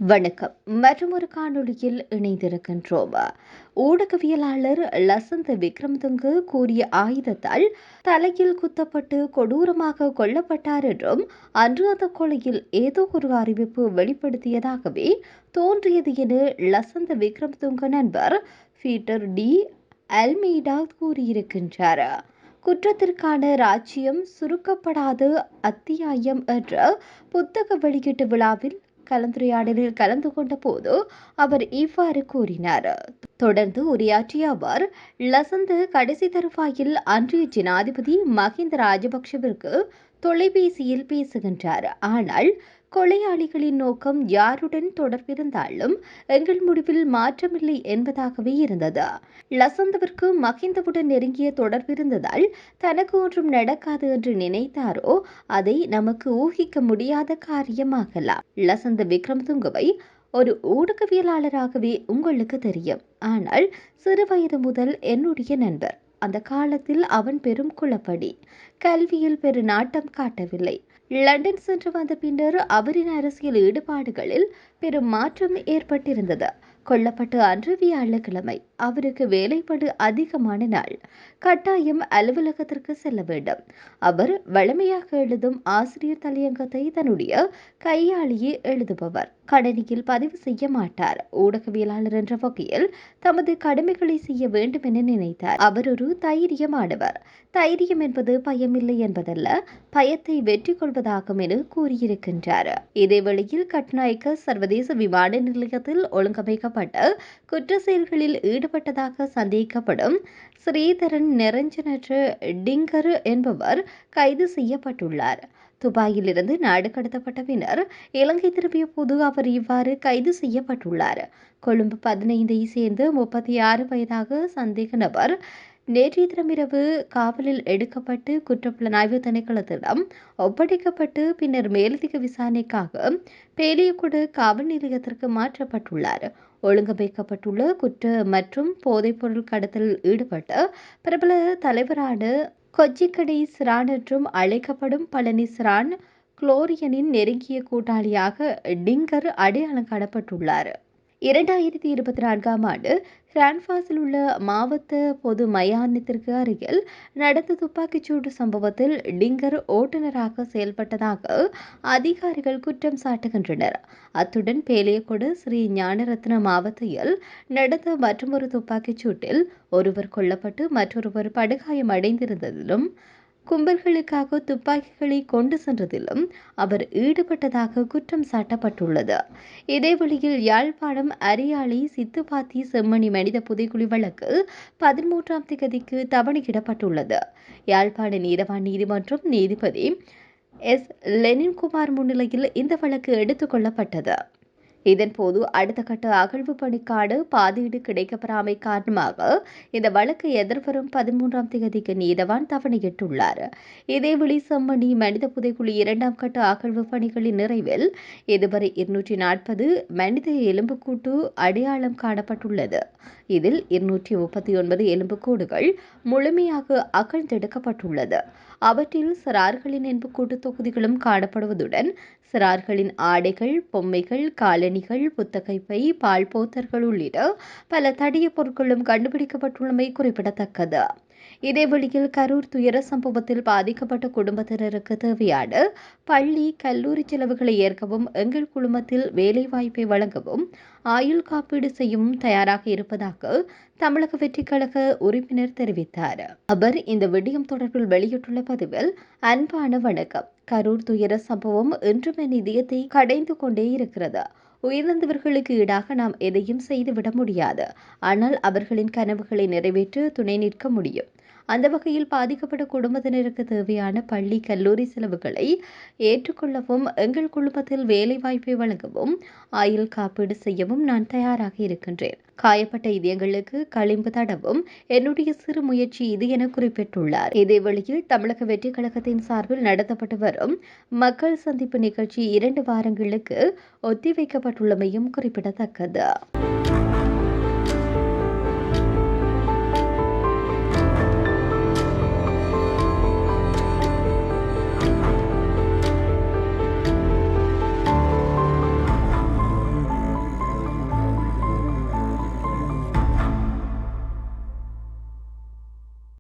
வணக்கம். மற்றொரு காணொளியில் இணைந்திருக்கின்றோம். ஊடகவியலாளர் லசந்த விக்ரமதுங்க கூறிய ஆயுதத்தால் தலையில் குத்தப்பட்டு கொடூரமாக கொல்லப்பட்டார் என்றும் அன்று அந்த கொலையில் ஏதோ ஒரு அறிவிப்பு வெளிப்படுத்தியதாகவே தோன்றியது என லசந்த விக்ரமதுங்க நண்பர் பீட்டர் டி அல்மெய்டா கூறியிருக்கின்றார். குற்றத்திற்கான ராஜ்யம் சுருக்கப்படாத அத்தியாயம் என்ற புத்தக வெளியீட்டு விழாவில் கலந்துரையாடலில் கலந்து கொண்ட போது அவர் இவ்வாறு கூறினார். தொடர்ந்து உரையாற்றிய அவர், லசந்த கடைசி தருவாயில் அன்றைய ஜனாதிபதி மஹிந்த ராஜபக்ஷவிற்கு தொலைபேசியில் பேசுகின்றார். ஆனால் கொலையாளிகளின் நோக்கம் யாருடன் தொடர்பிருந்தாலும் எங்கள் முடிவில் மாற்றமில்லை என்பதாகவே இருந்தது. லசந்தவிற்கு மஹிந்தவுடன் நெருங்கிய தொடர்பிருந்ததால் தனக்கு ஒன்றும் நடக்காது என்று நினைத்தாரோ அதை நமக்கு ஊகிக்க முடியாத காரியமாகலாம். லசந்த விக்ரமதுங்கவை ஒரு ஊடகவியலாளராகவே உங்களுக்கு தெரியும். ஆனால் சிறுவயது முதல் என்னுடைய நண்பர். அந்த காலத்தில் அவன் பெரும் குளப்படி, கல்வியில் பெரு நாட்டம் காட்டவில்லை. லண்டன் சென்று வந்த பின்னர் அவரின் அரசியல் ஈடுபாடுகளில் பெரும் மாற்றம் ஏற்பட்டிருந்தது. கொல்லப்பட்ட அன்று வியாழக்கிழமை. அவருக்கு வேலைப்படு அதிகமான நாள். கட்டாயம் அலுவலகத்திற்கு செல்ல வேண்டும். அவர் வழமையாக எழுதும் ஆசிரியர் தலையங்கத்தை தன்னுடைய கையாலேயே எழுதுபவர். கணினியில் பதிவு செய்ய மாட்டார். ஊடகவியலாளர் என்ற வகையில் தமது கடமைகளை செய்ய வேண்டும் என நினைத்தார். அவர் ஒரு தைரியமானவர். தைரியம் என்பது பயமில்லை என்பதல்ல, பயத்தை வெற்றி கொள்வதாகும் என கூறியிருக்கின்றார். இதேவேளையில் கட்நாயக்க சர்வதேச விமான நிலையத்தில் ஒழுங்கமைக்கப்பட்ட குற்ற செயல்களில் ஈடுபட்டதாக சந்தேகிக்கப்படும் ஸ்ரீதரன் நிரஞ்சனற்ற டிங்கர் என்பவர் கைது செய்யப்பட்டுள்ளார். துபாயிலிருந்து நாடு கடத்தப்பட்ட பின்னர் இலங்கை திரும்பிய போது அவர் இவ்வாறு கைது செய்யப்பட்டுள்ளார். கொழும்பு 15ஐ சேர்ந்த 36 வயதாக சந்தேக நபர் நேற்றைய தினமிரவு காவலில் எடுக்கப்பட்டு குற்றப்புலனாய்வு திணைக்களத்திடம் ஒப்படைக்கப்பட்டு பின்னர் மேலதிக விசாரணைக்காக பேலியகுடு காவல் நிலையத்திற்கு மாற்றப்பட்டுள்ளார். ஒழுங்கமைக்கப்பட்டுள்ள குற்ற மற்றும் போதைப்பொருள் கடத்தலில் ஈடுபட்ட பிரபல தலைவரான கொச்சிக்கடை சிரான் என்றும் அழைக்கப்படும் பழனி சிரான் குளோரியனின் நெருங்கிய கூட்டாளியாக டிங்கர் அடையாளம் காணப்பட்டுள்ளார். 2024ஆம் ஆண்டு பிரான்பாஸில் உள்ள மாவட்ட பொது மயானத்திற்கு அருகில் நடந்த துப்பாக்கிச்சூடு சம்பவத்தில் டிங்கர் ஓட்டுநராக செயல்பட்டதாக அதிகாரிகள் குற்றம் சாட்டுகின்றனர். அத்துடன் பேலியகொட ஸ்ரீ ஞானரத்ன மாவட்டத்தில் நடந்த மற்றொரு துப்பாக்கிச் சூட்டில் ஒருவர் கொல்லப்பட்டு மற்றொருவர் படுகாயம் அடைந்திருந்ததிலும் கும்பல்களுக்காக துப்பாக்கிகளை கொண்டு சென்றதிலும் அவர் ஈடுபட்டதாக குற்றம் சாட்டப்பட்டுள்ளது. இதேவழியில் யாழ்ப்பாணம் அரியாலை சித்துப்பாத்தி செம்மணி மனித புதைக்குழி வழக்கு 13ஆம் தேதிக்கு தவணையிடப்பட்டுள்ளது. யாழ்ப்பாண நீதவான் நீதிமன்றம் நீதிபதி எஸ் லெனின்குமார் முன்னிலையில் இந்த வழக்கு எடுத்துக் கொள்ளப்பட்டது. இதன்போது அடுத்த கட்ட அகழ்வு பணிக்கான பாதீடு கிடைக்கப்பெறாமை காரணமாக இந்த வழக்கு எதிர்வரும் 13ஆம் தேதிக்கு நீதவான் தவணையிட்டுள்ளார். இதேவேளை செம்மணி மனித புதைக்குழி 2ஆம் கட்ட அகழ்வு பணிகளின் நிறைவில் இதுவரை 240 மனித எலும்புக்கூட்டு அடையாளம் காணப்பட்டுள்ளது. இதில் 239 எலும்புக்கூடுகள் முழுமையாக அகழ்ந்தெடுக்கப்பட்டுள்ளது. அவற்றில் சிறார்களின் எலும்புக்கூட்டு தொகுதிகளும் காணப்படுவதுடன் சிறார்களின் ஆடைகள், பொம்மைகள், காலணிகள், புத்தகைப்பை, பால் போத்தர்கள் உள்ளிட்ட பல தடிய பொருட்களும் கண்டுபிடிக்கப்பட்டுள்ளமை குறிப்பிடத்தக்கது. இதேவழியில் கரூர் துயர சம்பவத்தில் பாதிக்கப்பட்ட குடும்பத்தினருக்கு தேவையான பள்ளி, கல்லூரி செலவுகளை ஏற்கவும் எங்கள் குழுமத்தில் வேலைவாய்ப்பை வழங்கவும் ஆயுள் காப்பீடு செய்யவும் தயாராக இருப்பதாக தமிழக வெற்றி கழக உறுப்பினர் தெரிவித்தார். அவர் இந்த விடயம் தொடர்பில் வெளியிட்டுள்ள பதிவில், அன்பான வணக்கம். கரூர் துயர சம்பவம் இன்றும் என் இதயத்தை கடைந்து கொண்டே இருக்கிறது. உயிரிழந்தவர்களுக்கு ஈடாக நாம் எதையும் செய்துவிட முடியாது. ஆனால் அவர்களின் கனவுகளை நிறைவேற்ற துணை நிற்க முடியும். அந்த வகையில் பாதிக்கப்பட்ட குடும்பத்தினருக்கு தேவையான பள்ளி, கல்லூரி செலவுகளை ஏற்றுக்கொள்ளவும் எங்கள் குழுமத்தில் வேலைவாய்ப்பை வழங்கவும் ஆயுள் காப்பீடு செய்யவும் நான் தயாராக இருக்கின்றேன். காயப்பட்ட இதயங்களுக்கு களிம்பு தடவும் என்னுடைய சிறு முயற்சி இது என குறிப்பிட்டுள்ளார். இதேவேளையில் தமிழக வெற்றி கழகத்தின் சார்பில் நடத்தப்பட்டு வரும் மக்கள் சந்திப்பு நிகழ்ச்சி 2 வாரங்களுக்கு ஒத்திவைக்கப்பட்டுள்ளமையும் குறிப்பிடத்தக்கது.